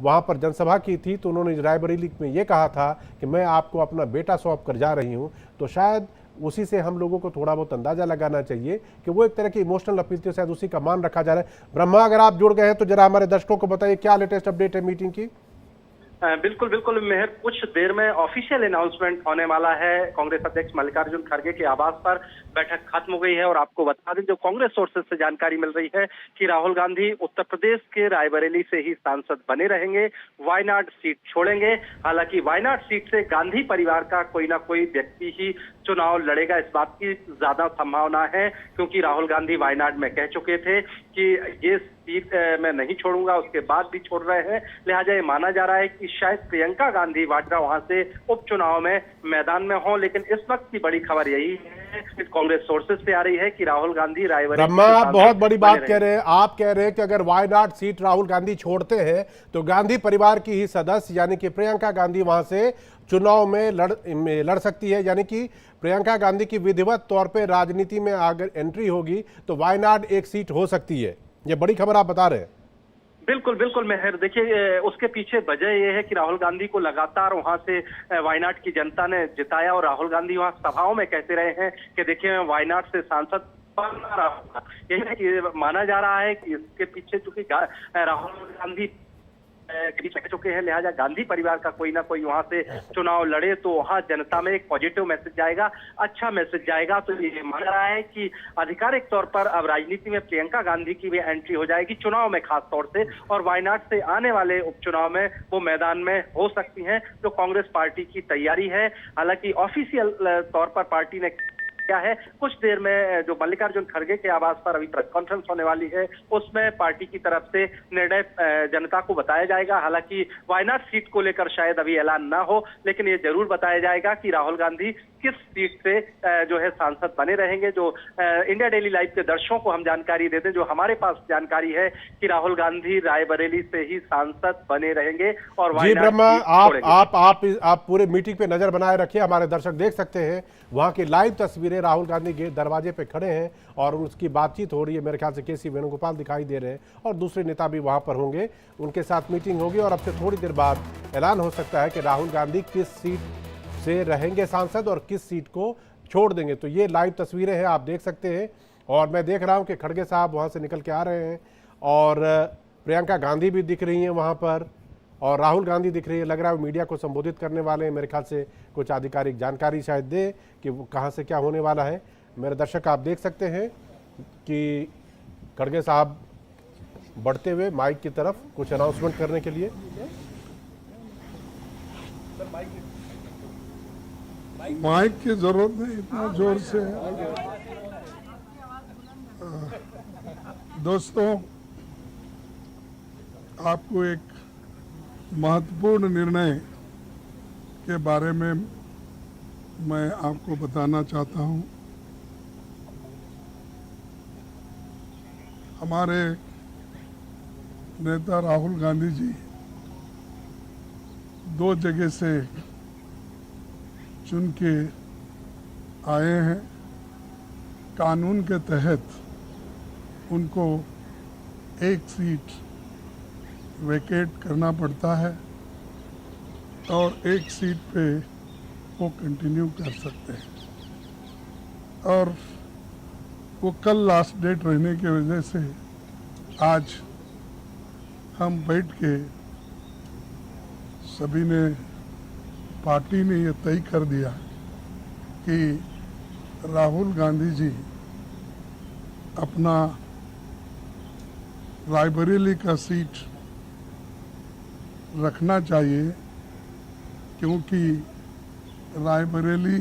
वहाँ पर जनसभा की थी, तो उन्होंने रायबरेली में ये कहा था कि मैं आपको अपना बेटा सौंप कर जा रही हूँ। तो शायद उसी से हम लोगों को थोड़ा बहुत अंदाजा लगाना चाहिए कि वो एक तरह की इमोशनल अपील थी, शायद उसी का मान रखा जा रहा है। ब्रह्मा, अगर आप जुड़ गए हैं तो जरा हमारे दर्शकों को बताइए क्या लेटेस्ट अपडेट है मीटिंग की। बिल्कुल बिल्कुल मेहर, कुछ देर में ऑफिशियल अनाउंसमेंट होने वाला है। कांग्रेस अध्यक्ष मल्लिकार्जुन खड़गे के आवास पर बैठक खत्म हो गई है और आपको बता दें, जो कांग्रेस सोर्सेज से जानकारी मिल रही है कि राहुल गांधी उत्तर प्रदेश के रायबरेली से ही सांसद बने रहेंगे, वायनाड सीट छोड़ेंगे। हालांकि वायनाड सीट से गांधी परिवार का कोई ना कोई व्यक्ति ही चुनाव लड़ेगा, इस बात की ज्यादा संभावना है, क्योंकि राहुल गांधी वायनाड में कह चुके थे कि ये सीट मैं नहीं छोड़ूंगा, उसके बाद भी छोड़ रहे हैं। लिहाजा ये माना जा रहा है कि शायद प्रियंका गांधी वाड्रा वहां से उपचुनाव में मैदान में हो। लेकिन इस वक्त की बड़ी खबर यही है, कांग्रेस सोर्सेज से आ रही है कि राहुल गांधी रायबरेली। ब्रह्मा, आप बहुत बड़ी बात कह रहे हैं। आप कह रहे हैं कि अगर वायनाड सीट राहुल गांधी छोड़ते हैं तो गांधी परिवार की ही सदस्य यानी कि प्रियंका गांधी वहां से चुनाव में लड़ सकती है, यानी कि प्रियंका गांधी की विधिवत तौर पे राजनीति में अगर एंट्री होगी तो वायनाड एक सीट हो सकती है। ये बड़ी खबर आप बता रहे हैं। बिल्कुल बिल्कुल मेहर, देखिए उसके पीछे वजह यह है कि राहुल गांधी को लगातार वहां से वायनाड की जनता ने जिताया और राहुल गांधी वहां सभाओं में कहते रहे हैं कि देखिए मैं वायनाड से सांसद बन रहा हूं। यही है कि माना जा रहा है कि इसके पीछे चूंकि राहुल गांधी कह चुके हैं, लिहाजा गांधी परिवार का कोई ना कोई वहां से चुनाव लड़े तो वहां जनता में एक पॉजिटिव मैसेज जाएगा, अच्छा मैसेज जाएगा। तो ये माना रहा है कि आधिकारिक तौर पर अब राजनीति में प्रियंका गांधी की भी एंट्री हो जाएगी चुनाव में खास तौर से, और वायनाड से आने वाले उपचुनाव में वो मैदान में हो सकती हैं, जो कांग्रेस पार्टी की तैयारी है। हालांकि ऑफिशियल तौर पर पार्टी ने क्या है, कुछ देर में जो मल्लिकार्जुन खड़गे के आवास पर अभी प्रेस कॉन्फ्रेंस होने वाली है, उसमें पार्टी की तरफ से निर्णय जनता को बताया जाएगा। हालांकि वायनाड सीट को लेकर शायद अभी ऐलान ना हो, लेकिन ये जरूर बताया जाएगा कि राहुल गांधी किस सीट से जो है सांसद बने रहेंगे। जो इंडिया डेली लाइव के दर्शकों को हम जानकारी देते हैं, जो हमारे पास जानकारी है कि राहुल गांधी रायबरेली से ही सांसद बने रहेंगे और जी ब्रह्मा, आप पूरे मीटिंग पे नजर बनाए रखिए। हमारे दर्शक देख सकते हैं वहां की लाइव तस्वीरें। राहुल गांधी के दरवाजे पे खड़े हैं और उसकी बातचीत हो रही है। मेरे ख्याल से केसी वेणुगोपाल दिखाई दे रहे हैं और दूसरे नेता भी वहां पर होंगे, उनके साथ मीटिंग होगी और अब से थोड़ी देर बाद ऐलान हो सकता है कि राहुल गांधी किस सीट से रहेंगे सांसद और किस सीट को छोड़ देंगे। तो ये लाइव तस्वीरें हैं, आप देख सकते हैं। और मैं देख रहा हूं कि खड़गे साहब वहां से निकल के आ रहे हैं और प्रियंका गांधी भी दिख रही हैं वहां पर और राहुल गांधी दिख रही है। लग रहा है मीडिया को संबोधित करने वाले हैं। मेरे ख्याल से कुछ आधिकारिक जानकारी शायद दे कि वो कहां से क्या होने वाला है। मेरे दर्शक आप देख सकते हैं कि खड़गे साहब बढ़ते हुए माइक की तरफ कुछ अनाउंसमेंट करने के लिए। माइक की जरूरत नहीं, इतना जोर से। दोस्तों, आपको एक महत्वपूर्ण निर्णय के बारे में मैं आपको बताना चाहता हूं। हमारे नेता राहुल गांधी जी 2 जगह से चुन के आए हैं। कानून के तहत उनको एक सीट वेकेट करना पड़ता है और एक सीट पे वो कंटिन्यू कर सकते हैं। और वो कल लास्ट डेट रहने की वजह से आज हम बैठ के सभी ने, पार्टी ने ये तय कर दिया कि राहुल गांधी जी अपना रायबरेली का सीट रखना चाहिए, क्योंकि रायबरेली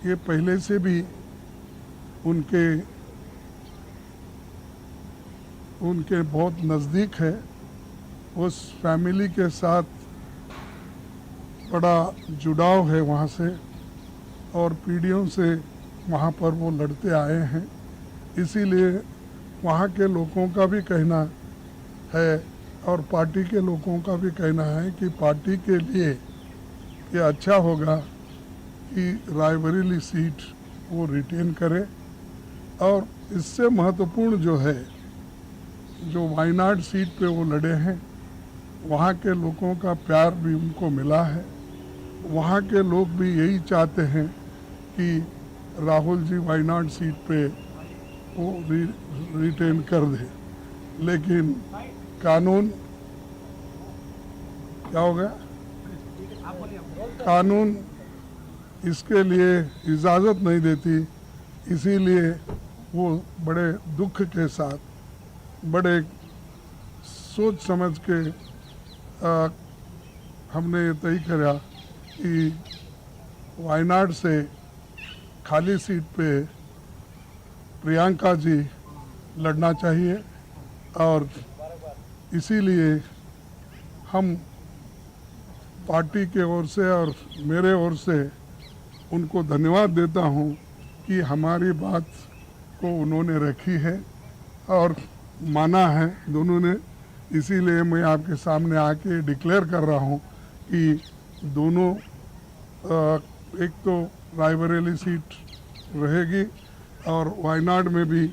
ये पहले से भी उनके बहुत नज़दीक है। उस फैमिली के साथ बड़ा जुड़ाव है वहाँ से और पीढ़ियों से वहाँ पर वो लड़ते आए हैं। इसीलिए वहाँ के लोगों का भी कहना है और पार्टी के लोगों का भी कहना है कि पार्टी के लिए ये अच्छा होगा कि रायबरेली सीट वो रिटेन करे। और इससे महत्वपूर्ण जो है, जो वायनाड सीट पे वो लड़े हैं, वहाँ के लोगों का प्यार भी उनको मिला है। वहाँ के लोग भी यही चाहते हैं कि राहुल जी वायनाड सीट पे वो रिटेन कर दे, लेकिन कानून क्या हो गया, कानून इसके लिए इजाज़त नहीं देती। इसीलिए वो बड़े दुख के साथ, बड़े सोच समझ के हमने ये तय करा कि वायनाड से खाली सीट पे प्रियंका जी लड़ना चाहिए, और इसीलिए हम पार्टी के ओर से और मेरे ओर से उनको धन्यवाद देता हूं कि हमारी बात को उन्होंने रखी है और माना है दोनों ने। इसीलिए मैं आपके सामने आके डिक्लेयर कर रहा हूं कि दोनों एक तो रायबरेली सीट रहेगी और वायनाड में भी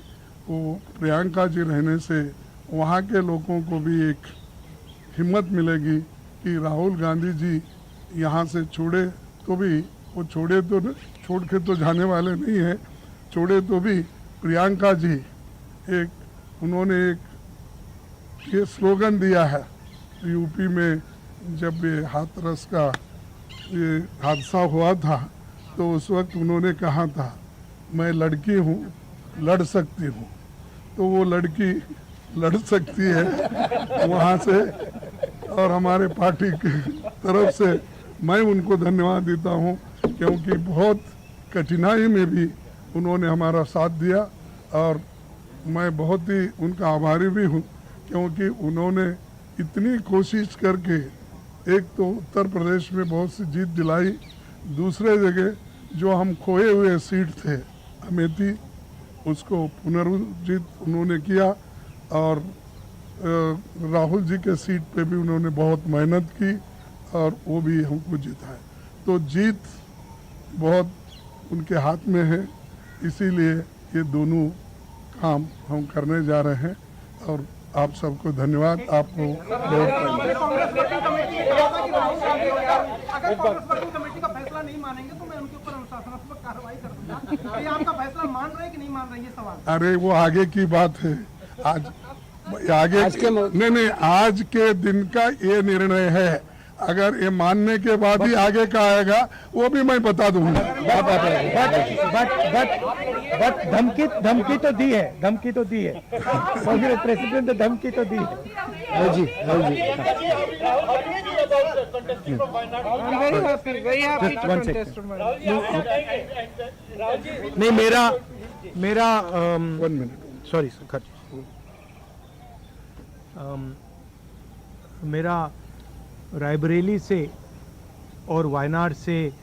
वो प्रियंका जी रहने से वहाँ के लोगों को भी एक हिम्मत मिलेगी कि राहुल गांधी जी यहाँ से छोड़े तो भी, वो छोड़ के तो जाने वाले नहीं हैं, छोड़े तो भी प्रियंका जी उन्होंने एक ये स्लोगन दिया है यूपी में, जब ये हाथरस का ये हादसा हुआ था तो उस वक्त उन्होंने कहा था मैं लड़की हूँ, लड़ सकती हूँ। तो वो लड़की लड़ सकती है वहाँ से, और हमारे पार्टी की तरफ से मैं उनको धन्यवाद देता हूँ, क्योंकि बहुत कठिनाई में भी उन्होंने हमारा साथ दिया और मैं बहुत ही उनका आभारी भी हूँ, क्योंकि उन्होंने इतनी कोशिश करके एक तो उत्तर प्रदेश में बहुत सी जीत दिलाई, दूसरे जगह जो हम खोए हुए सीट थे अमेठी उसको पुनर्जीत उन्होंने किया, और राहुल जी के सीट पे भी उन्होंने बहुत मेहनत की और वो भी हमको जिताए। तो जीत बहुत उनके हाथ में है, इसीलिए ये दोनों काम हम करने जा रहे हैं। और आप सबको धन्यवाद। आपको अगर कांग्रेस वर्किंग कमेटी का फैसला नहीं मानेंगे तो मैं उनके ऊपर अनुशासनात्मक कार्रवाई कर दूंगा। ये आपका फैसला मान रहे हैं कि नहीं मान रहे, ये सवाल। अरे वो आगे की बात है, नहीं, आज के दिन का ये निर्णय है। अगर ये मानने के बाद ही आगे का आएगा वो भी मैं बता दूंगा। बट धमकी तो दी है, धमकी तो दी है कांग्रेस प्रेसिडेंट ने धमकी तो दी है। जी नहीं, मेरा 1 मिनट, सॉरी मेरा रायबरेली से और वायनाड से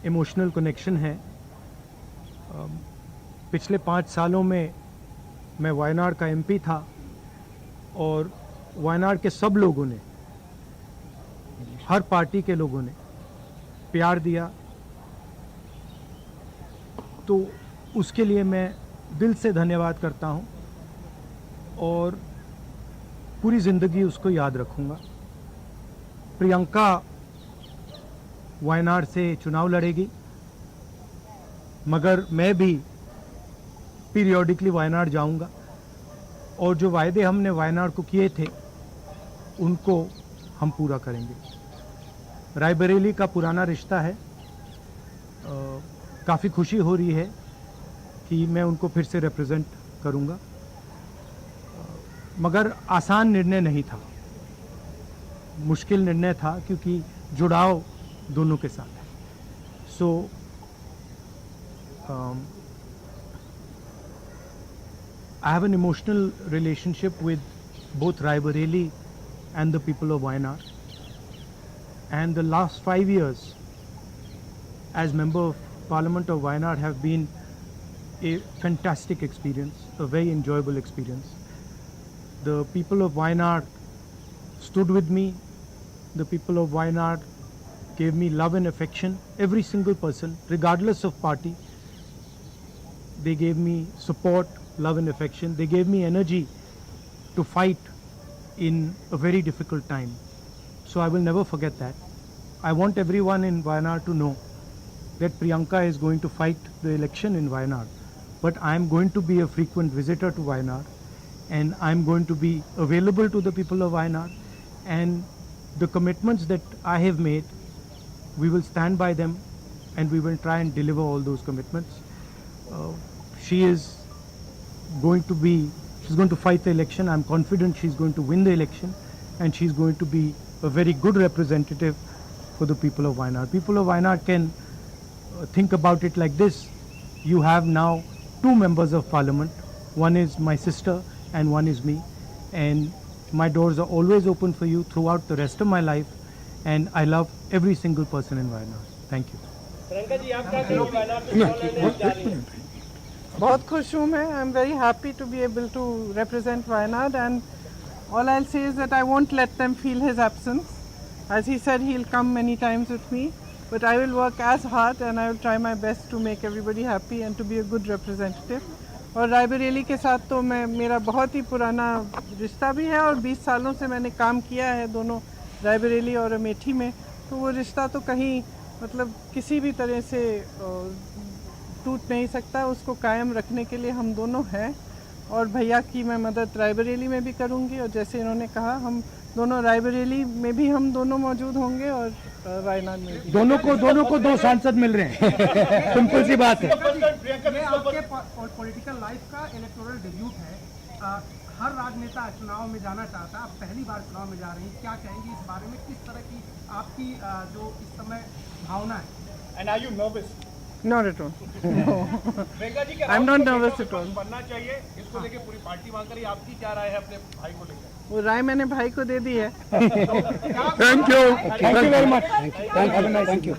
इमोशनल कनेक्शन है। पिछले 5 सालों में मैं वायनाड का एमपी था और वायनाड के सब लोगों ने, हर पार्टी के लोगों ने प्यार दिया, तो उसके लिए मैं दिल से धन्यवाद करता हूं और पूरी ज़िंदगी उसको याद रखूंगा। प्रियंका वायनाड से चुनाव लड़ेगी, मगर मैं भी पीरियोडिकली वायनाड जाऊंगा और जो वायदे हमने वायनाड को किए थे उनको हम पूरा करेंगे। रायबरेली का पुराना रिश्ता है, काफ़ी खुशी हो रही है कि मैं उनको फिर से रिप्रेजेंट करूंगा, मगर आसान निर्णय नहीं था, मुश्किल निर्णय था क्योंकि जुड़ाव दोनों के साथ है। सो I have an emotional relationship with both Raebareli and the people of Wayanad, and the last 5 years as member of Parliament of Wayanad have been a fantastic experience, a very enjoyable experience. The people of Wayanad stood with me. The people of Wayanad gave me love and affection. Every single person, regardless of party, they gave me support, love and affection. They gave me energy to fight in a very difficult time. So I will never forget that. I want everyone in Wayanad to know that Priyanka is going to fight the election in Wayanad, but I am going to be a frequent visitor to Wayanad, and I am going to be available to the people of Wayanad, and the commitments that I have made, we will stand by them, and we will try and deliver all those commitments. She's going to fight the election. I'm confident she's going to win the election, and she's going to be a very good representative for the people of Wayanad. People of Wayanad can think about it like this. You have now 2 members of parliament. One is my sister and one is me. And my doors are always open for you throughout the rest of my life. And I love every single person in Wayanad. Thank you. बहुत खुश हूँ मैं. I'm very happy to be able to represent Wayanad, and all I'll say is that I won't let them feel his absence. As he said, he'll come many times with me, but I will work as hard and I will try my best to make everybody happy and to be a good representative. और रायबरेली के साथ तो मेरा बहुत ही पुराना रिश्ता भी है, और 20 सालों से मैंने काम किया है दोनों रायबरेली और अमेठी में, तो वो रिश्ता तो कहीं मतलब किसी भी तरह से टूट नहीं सकता. उसको कायम रखने के लिए हम दोनों हैं, और भैया की मैं मदद रायबरेली में भी करूंगी, और जैसे इन्होंने कहा हम दोनों रायबरेली में भी हम दोनों मौजूद होंगे और वायनाड में भी. दोनों को 2 सांसद मिल रहे हैं. सिंपल सी बात है. ये आपके पॉलिटिकल लाइफ का इलेक्टोरल डेब्यूट है. हर राजनेता चुनाव में जाना चाहता है, आप पहली बार चुनाव में जा रही हैं, क्या कहेंगी इस बारे में? किस तरह की आपकी जो इस समय भावना है? And are you nervous? Not at all. No. Priyanka ji, I'm not nervous at all. बनना चाहिए, इसको लेके पूरी पार्टी मांग रही है. आपकी क्या राय है अपने भाई को लेकर? वो राय मैंने भाई को दे दी है. Thank you Thank you very much. Thank you.